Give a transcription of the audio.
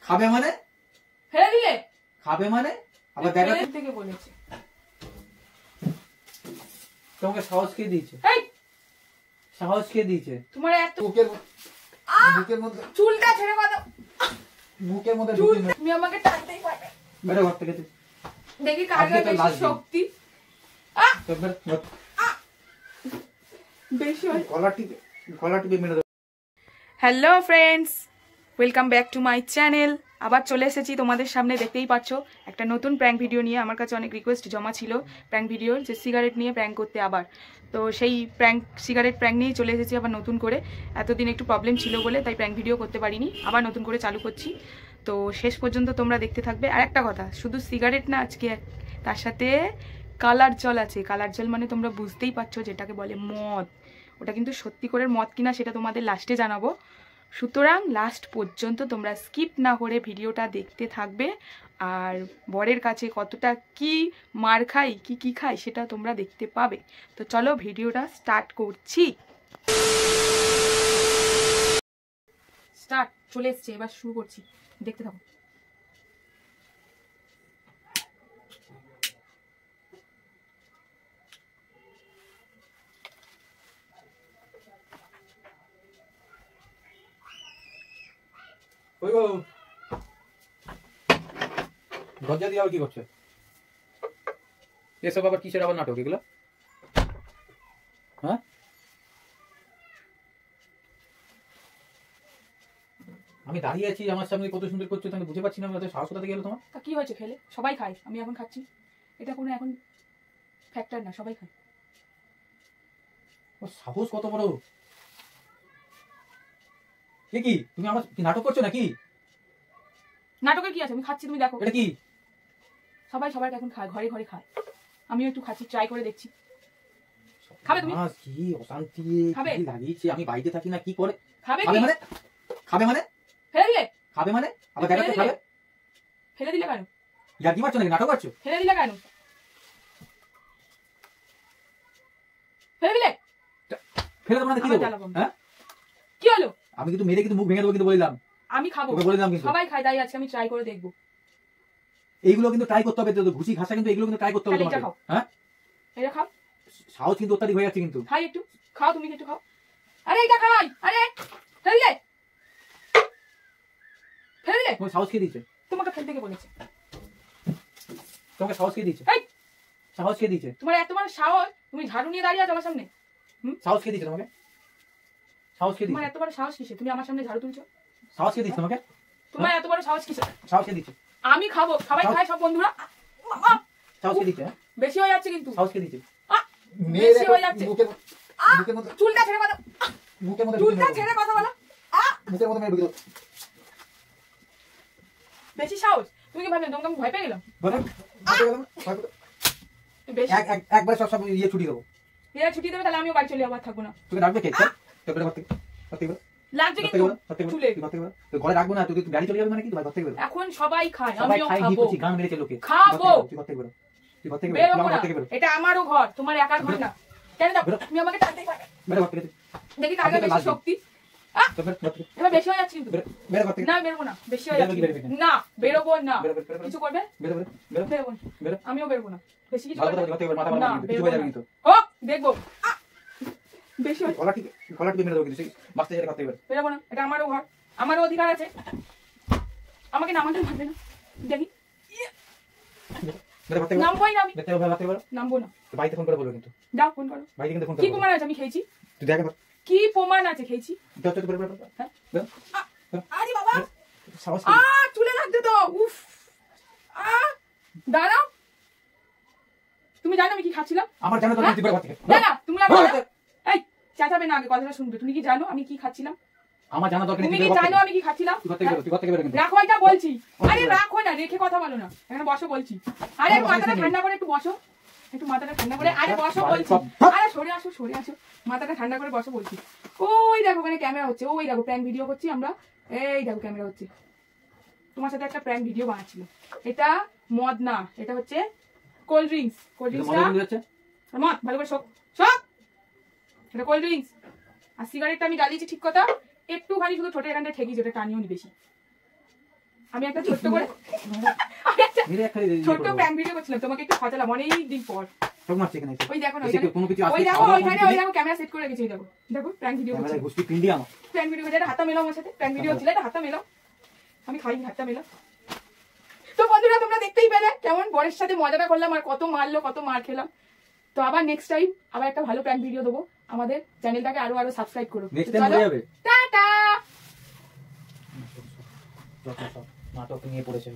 খাবে মানে ফেলে দিলে খাবে মানে আবার দেখা থেকে বলেছে তোমাকে সাহস কে দিয়েছে? এই সাহস কে দিয়েছে? তোমার এত মুখের মধ্যে চুলটা ছেড়ে কথা মুখের মধ্যে চুল তুমি আমাকে টানতেই পারবে। বেরো ঘর থেকে দেখি কার গায়ে বেশি শক্তি। বেশি হয় গলা টিপে মেরে দাও। Hello friends, welcome back to my channel. আবার চলে এসেছি তোমাদের সামনে, দেখতেই পাচ্ছ একটা নতুন প্র্যাঙ্ক ভিডিও নিয়ে। আমার কাছে অনেক রিকোয়েস্ট জমা ছিল প্র্যাঙ্ক ভিডিওর, যে সিগারেট নিয়ে প্র্যাঙ্ক করতে আবার। তো সেই সিগারেট প্র্যাঙ্ক নিয়েই চলে এসেছি আবার নতুন করে। এতদিন একটু প্রবলেম ছিল বলে তাই প্র্যাঙ্ক ভিডিও করতে পারিনি, আবার নতুন করে চালু করছি। তো শেষ পর্যন্ত তোমরা দেখতে থাকবে। আর একটা কথা, শুধু সিগারেট না আজকে, তার সাথে কালার জল আছে। কালার জল মানে তোমরা বুঝতেই পারছো, যেটাকে বলে মদ। ওটা কিন্তু সত্যি করে মদ কিনা সেটা তোমাদের লাস্টে জানাবো। সুতরাং লাস্ট পর্যন্ত তোমরা স্কিপ না করে ভিডিওটা দেখতে থাকবে। আর বরের কাছে কতটা কি মার খাই কি খাই সেটা তোমরা দেখতে পাবে। তো চলো ভিডিওটা স্টার্ট করছি। স্টার্ট চলে এসছে, এবার শুরু করছি, দেখতে থাকো। লজ্জা দিয়ে আবার কি করছে? এসব আবার কিসের আবার নাটক এগুলো? হ্যাঁ, আমি দাঁড়িয়ে আছি, আমার সামনে কত সুন্দর করছো, তুমি বুঝে পাচ্ছি না আমি সাহস কোথা থেকে গেল তোমার? তা কি হয়েছে? খেলে সবাই খায়, আমি এখন খাচ্ছি, এটা কোনো এখন ফ্যাক্টর না, সবাই খায়। ও সাহস কত বড়! কি তুমি আমার কি নাটক করছো নাকি? নাটকের কি আছে, আমি খাচ্ছি, তুমি দেখো। এটা কি? সবাই সবার এখন খায়, ঘরে ঘরে খায়, আমিও একটু খাচ্ছি, ট্রাই করে দেখছি। খাবে তুমি? কি অশান্তি কি লাগিয়েছে, আমি বাইরে থাকি না কি করে? খাবে মানে খাবে মানে ফেলে দিলে খাবে মানে আবার দেখা খাবে। ফেলে দিলে কেন? ইয়া কি মারছো নাকি, নাটক করছো? ফেলে দিলে কেন? ফেলে দিলে ফেলে দেবো না কি দেবো? হ্যাঁ কি হলো? আমি কিন্তু মেরে কিন্তু মুখ ভেঙে দেবো কিন্তু বললাম। আমি খাবো, বলে দিলাম, সবাই খায়, তাই আজকে আমি ট্রাই করে দেখবো। এইগুলো কিন্তু ট্রাই করতে হবে, তো ঘুষি ঘাসা কিন্তু এগুলো কিন্তু ট্রাই করতে হবে তোমাকে। হ্যাঁ এটা খাও, সাহস কিন্তু অত্যাধিক হয়ে যাচ্ছে কিন্তু। খাই একটু, খাও তুমি একটু খাও। আরে এটা খাই, আরে ফেলে দিলে ফেলে দিলে। তোমার সাহস কে দিয়েছে? তোমাকে ফেলতে কে বলেছে? তোমাকে সাহস কে দিয়েছে? এই সাহস কে দিয়েছে? তোমার এত বড় সাহস, তুমি ঝাড়ু নিয়ে দাঁড়িয়ে আছো আমার সামনে। সাহস কে দিয়েছে তোমাকে? সাহস কে দিয়েছে? তোমার এত বড় সাহস কিসে, তুমি আমার সামনে ঝাড়ু তুলছো? সাহস কে দিয়েছে তোমাকে? তোমার এত বড় সাহস কিসে? সাহস কে দিয়েছে? আমি খাবো, সবাই খায়, সব বন্ধুরা। সাহস কে দিয়েছে? বেশি হয়ে যাচ্ছে কিন্তু। সাহস কে দিয়েছে? বেশি হয়ে যাচ্ছে। মুখের মধ্যে চুলটা ছেড়ে কথা, মুখের মধ্যে চুলটা ছেড়ে কথা বলো। মুখের মধ্যে মেরে ঢুকে দাও। বেশি সাহস, তুমি কি ভাবলে তোমাকে আমি ভয় পেয়ে গেলাম? একবার সব ইয়ে ছুটি দেবো। এরা ছুটি দেবে, তাহলে আমিও বাড়ি চলে যাবো, থাকবো না। তোকে রাখবে কে? লাগছে কিন্তু চুলে। ঘরে রাখবো না, তুই গাড়ি চলে যাবে মানে কি? ঘর থেকে বেরো। এখন সবাই খায়, আমিও খাবো। গান মেরেছে লোকে। খাবো। তুই ঘর থেকে বেরো, তুই ঘর থেকে বেরো। এটা আমারও ঘর, তোমার একার ঘর না। কেন দাও, তুমি আমাকে টানতেই পারবে। বেরো ঘর থেকে। দেখি কার গায়ে বেশি শক্তি। এবার বেশি হয়ে যাচ্ছে কিন্তু। না বেরোবো না, বেশি হয়ে যাচ্ছে না, বেরোবো না। কিছু করবে? বেরোবো না, আমিও বেরোবো না। বেশি কিছু করবে না, বেরোবো না। হোক দেখবো। বেশি হয়ে গলা টিপে মেরে দেবো কিন্তু, সেই বাচ্চা ছেলে ঘর থেকে বেরো। বেরোবো না, এটা আমারও ঘর, আমারও অধিকার আছে। আমাকে নামাতে পারবে না, দেখি নামবোই না, আমি নামবো না। বাড়িতে ফোন করে বলবো কিন্তু। যাও ফোন করো। বাড়িতে কিন্তু ফোন কি প্রমাণ আছে আমি খেয়েছি? তুই দেখ কি প্রমাণ আছে খেয়েছি? আরে বাবা, চুলে লাগছে তো। উফ, দাঁড়াও, তুমি জানো আমি কি খাচ্ছিলাম? আমার জানো তো, তুমি বের করতে। না তুমি এই চাচাবে না, আগে কথাটা শুনবে। তুমি কি জানো আমি কি খাচ্ছিলাম? আমার জানা দরকার নেই। তুমি কি জানো আমি কি খাচ্ছিলাম? তুই করতে বেরো কিন্তু। রাখো, এটা বলছি। আরে রাখো না, রেখে কথা বলো না, এখানে বসো বলছি। আরে মাথাটা ঠান্ডা করে একটু বসো, একটু মাথাটা ঠান্ডা করে। আরে বসো বলছি। আরে সরে আসো, মাথাটা ঠান্ডা করে বসো বলছি। ওই দেখো ওখানে ক্যামেরা হচ্ছে, ওই দেখো প্র্যাঙ্ক ভিডিও করছি আমরা। এই দেখো ক্যামেরা হচ্ছে, তোমার সাথে একটা প্র্যাঙ্ক ভিডিও বানাচ্ছিল। এটা মদ না, এটা হচ্ছে কোল্ড ড্রিঙ্কস। কোল্ড ড্রিঙ্কসটা মদ, ভালো করে শোক। এটা কোল্ড ড্রিঙ্কস। আর সিগারেটটা আমি জ্বালিয়েছি ঠিক কথা, একটুখানি শুধু ঠোঁটের এখানটা ঠেকিয়েছি, ওটা টানিও নি বেশি। আমি একটা ছোট্ট করে মেরে এক খালি ছোট্ট প্র্যাঙ্ক ভিডিও করছিলাম, তোমাকে একটু ফাটালাম অনেক দিন পর। সব মারছে এখানে। ওই দেখো না, কোনো কিছু ওই দেখো ওইখানে ওই দেখো ক্যামেরা সেট করে রেখেছি, দেখো দেখো প্র্যাঙ্ক ভিডিও করছি। গুষ্টি পিন্ডি আমার প্র্যাঙ্ক ভিডিও করে হাতটা মেলাও আমার সাথে, প্র্যাঙ্ক ভিডিও হচ্ছিল, এটা হাতটা মেলাও। আমি খাইনি, হাতটা মেলাও। তো বন্ধুরা তোমরা দেখতেই পেলে কেমন বরের সাথে মজাটা করলাম আর কত মারলো, কত মার খেলাম। তো আবার নেক্সট টাইম আবার একটা ভালো প্র্যাঙ্ক ভিডিও দেবো। আমাদের চ্যানেলটাকে আরো আরো সাবস্ক্রাইব করো। নেক্সট টাইম হয়ে যাবে। টাটা। নাটক নিয়ে পড়েছে।